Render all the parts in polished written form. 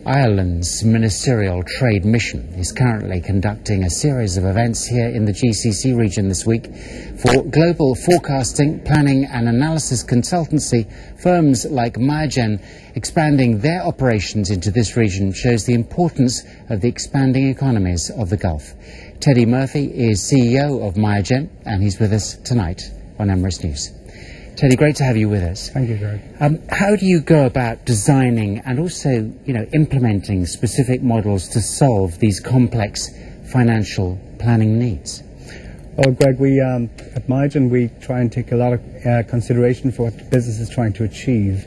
Ireland's ministerial trade mission is currently conducting a series of events here in the GCC region this week. For global forecasting, planning and analysis consultancy, firms like MIAGEN expanding their operations into this region shows the importance of the expanding economies of the Gulf. Teddy Murphy is CEO of MIAGEN and he's with us tonight on Emirates News. Teddy, great to have you with us. Thank you, Greg. How do you go about designing and also, implementing specific models to solve these complex financial planning needs? Well, Greg, we at MIAGEN we try and take a lot of consideration for what the business is trying to achieve.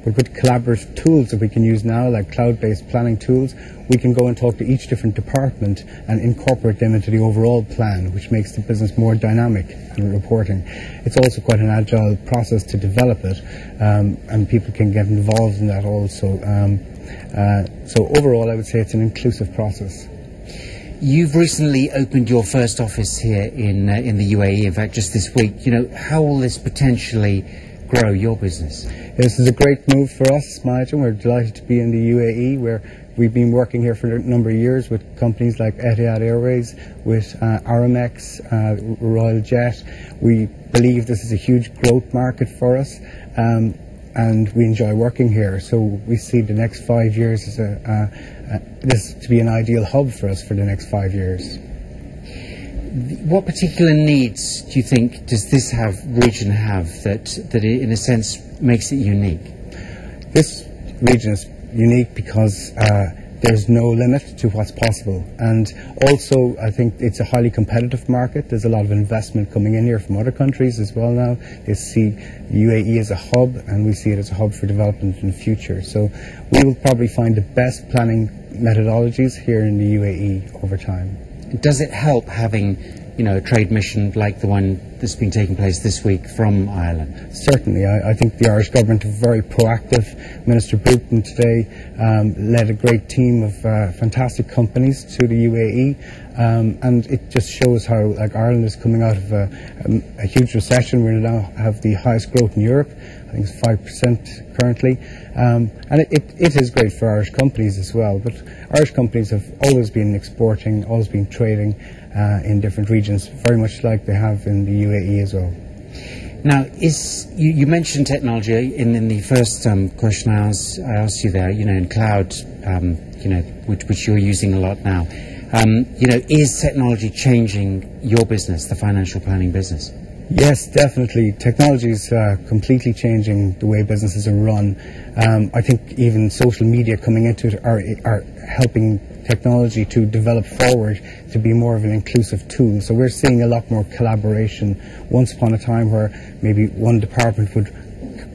With good collaborative tools that we can use now, like cloud-based planning tools, we can go and talk to each different department and incorporate them into the overall plan, which makes the business more dynamic in reporting. It's also quite an agile process to develop it, and people can get involved in that also. So overall, I would say it's an inclusive process. You've recently opened your first office here in the UAE, in fact, just this week. How will this potentially grow your business? This is a great move for us, MIAGEN. We're delighted to be in the UAE, where we've been working here for a number of years with companies like Etihad Airways, with Aramex, Royal Jet. We believe this is a huge growth market for us, and we enjoy working here. So we see the next 5 years as this to be an ideal hub for us for the next 5 years. What particular needs do you think does this region have that in a sense makes it unique? This region is unique because there's no limit to what's possible, and also I think it's a highly competitive market. There's a lot of investment coming in here from other countries as well now. They see UAE as a hub, and we see it as a hub for development in the future. So we will probably find the best planning methodologies here in the UAE over time. Does it help having, a trade mission like the one that's been taking place this week from Ireland? Certainly. I think the Irish government are very proactive. Minister Bruton today led a great team of fantastic companies to the UAE, and it just shows how Ireland is coming out of a huge recession. We now have the highest growth in Europe. I think it's 5% currently, and it is great for Irish companies as well. But Irish companies have always been exporting, always been trading in different regions, very much like they have in the UAE as well. Now, you mentioned technology in the first question I asked you there. In cloud, which you're using a lot now. Is technology changing your business, the financial planning business? Yes, definitely. Technology is completely changing the way businesses are run. I think even social media coming into it are helping technology to develop forward to be more of an inclusive tool. So we're seeing a lot more collaboration. Once upon a time where maybe one department would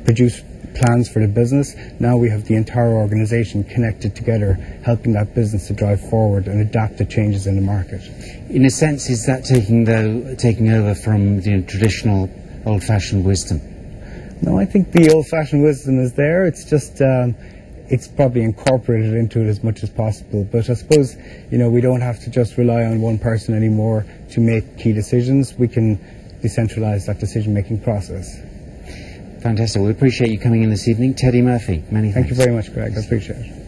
produce plans for the business, now we have the entire organisation connected together, helping that business to drive forward and adapt to changes in the market. In a sense, is that taking over from the traditional old-fashioned wisdom? No, I think the old-fashioned wisdom is there. It's just it's probably incorporated into it as much as possible. But I suppose we don't have to just rely on one person anymore to make key decisions. We can decentralise that decision-making process. Fantastic. We appreciate you coming in this evening. Teddy Murphy, many thanks. Thank you very much, Greg. I appreciate it.